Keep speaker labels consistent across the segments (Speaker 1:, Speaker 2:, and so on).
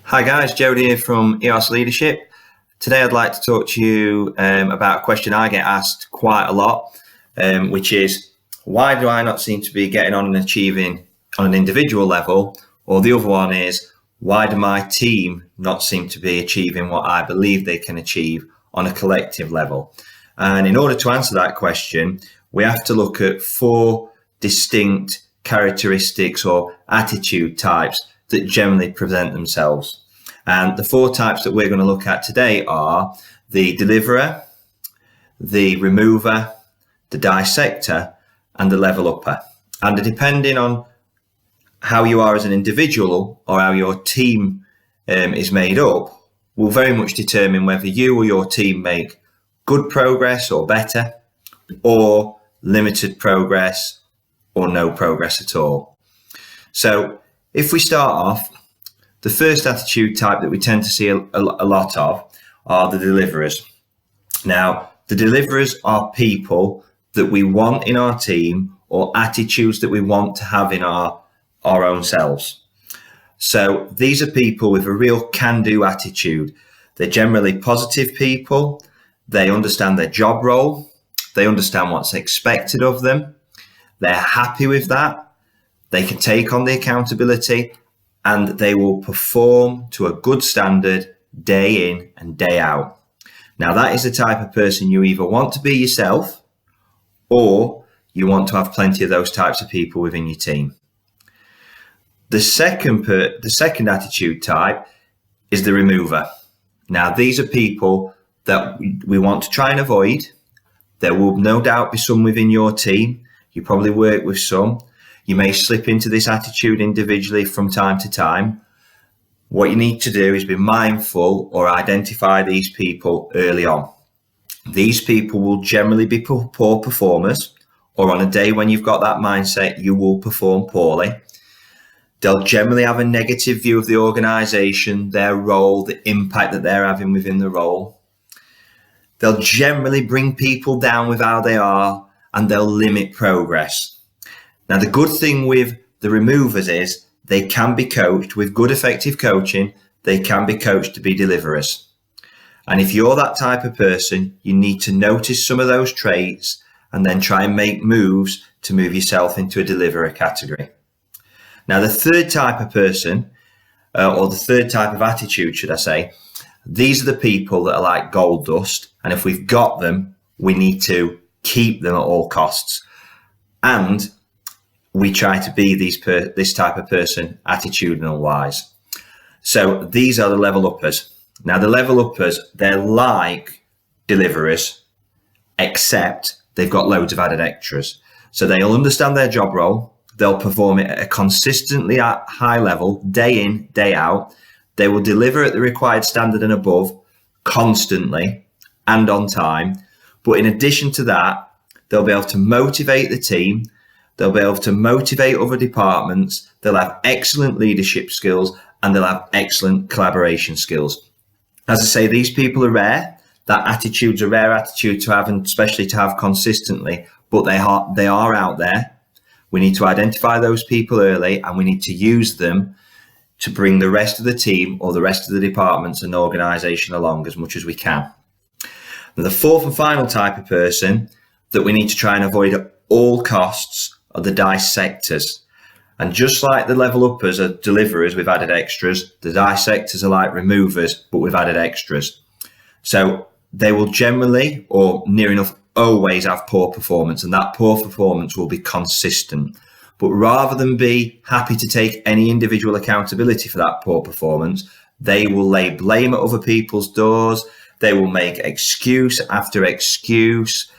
Speaker 1: Hi guys, Jody here from EOS Leadership. Today I'd like to talk to you about a question I get asked quite a lot, which is, why do I not seem to be getting on and achieving on an individual level? Or the other one is, why do my team not seem to be achieving what I believe they can achieve on a collective level? And in order to answer that question, we have to look at 4 distinct characteristics or attitude types that generally present themselves. And the 4 types that we're going to look at today are the deliverer, the remover, the dissector, and the level upper. And depending on how you are as an individual or how your team is made up, will very much determine whether you or your team make good progress or better, or limited progress or no progress at all. So if we start off, the first attitude type that we tend to see a lot of are the deliverers. Now, the deliverers are people that we want in our team, or attitudes that we want to have in our own selves. So these are people with a real can-do attitude. They're generally positive people. They understand their job role. They understand what's expected of them. They're happy with that. They can take on the accountability, and they will perform to a good standard day in and day out. Now, that is the type of person you either want to be yourself, or you want to have plenty of those types of people within your team. The second attitude type is the remover. Now, these are people that we want to try and avoid. There will no doubt be some within your team. You probably work with some. You may slip into this attitude individually from time to time. What you need to do is be mindful or identify these people early on. These people will generally be poor performers, or on a day when you've got that mindset, you will perform poorly. They'll generally have a negative view of the organization, their role, the impact that they're having within the role. They'll generally bring people down with how they are, and they'll limit progress. Now, the good thing with the removers is they can be coached with good, effective coaching. They can be coached to be deliverers. And if you're that type of person, you need to notice some of those traits and then try and make moves to move yourself into a deliverer category. Now, the third type of person, or the third type of attitude, should I say, these are the people that are like gold dust. And if we've got them, we need to keep them at all costs. And we try to be this type of person, attitudinal wise. So these are the level uppers. Now, the level uppers, they're like deliverers, except they've got loads of added extras. So they'll understand their job role. They'll perform it at a consistently high level, day in, day out. They will deliver at the required standard and above, constantly and on time. But in addition to that, they'll be able to motivate the team. They'll be able to motivate other departments. They'll have excellent leadership skills, and they'll have excellent collaboration skills. As I say, these people are rare. That attitude's a rare attitude to have, and especially to have consistently, but they are out there. We need to identify those people early, and we need to use them to bring the rest of the team or the rest of the departments and organisation along as much as we can. Now, the fourth and final type of person that we need to try and avoid at all costs are the dissectors. And just like the level uppers are deliverers with added extras, the dissectors are like removers, but with added extras. So they will generally, or near enough always, have poor performance, and that poor performance will be consistent. But rather than be happy to take any individual accountability for that poor performance, they will lay blame at other people's doors. They will make excuse after excuse.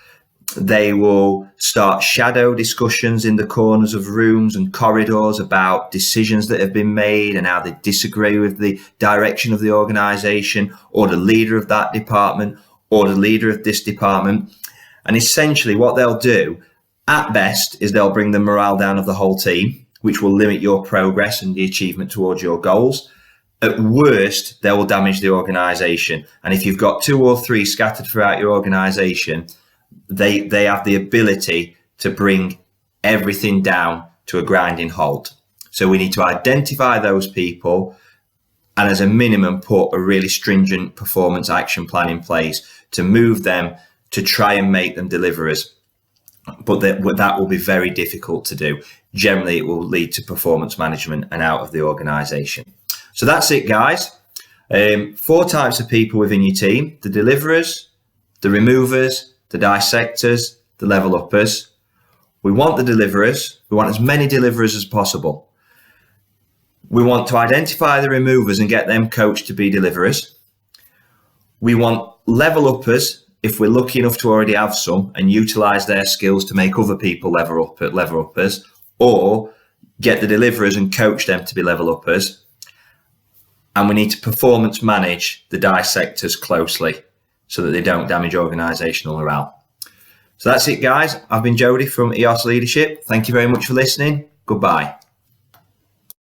Speaker 1: They will start shadow discussions in the corners of rooms and corridors about decisions that have been made and how they disagree with the direction of the organisation, or the leader of that department, or the leader of this department. And essentially what they'll do at best is they'll bring the morale down of the whole team, which will limit your progress and the achievement towards your goals. At worst, they will damage the organisation. And if you've got 2 or 3 scattered throughout your organisation, they have the ability to bring everything down to a grinding halt. So we need to identify those people and as a minimum, put a really stringent performance action plan in place to move them to try and make them deliverers. But that will be very difficult to do. Generally, it will lead to performance management and out of the organisation. So that's it, guys. 4 types of people within your team: the deliverers, the removers, the dissectors, the level uppers. We want the deliverers. We want as many deliverers as possible. We want to identify the removers and get them coached to be deliverers. We want level uppers, if we're lucky enough to already have some, and utilise their skills to make other people level uppers, or get the deliverers and coach them to be level uppers. And we need to performance manage the dissectors closely so that they don't damage organisational morale. So that's it, guys. I've been Jody from EOS Leadership. Thank you very much for listening. Goodbye.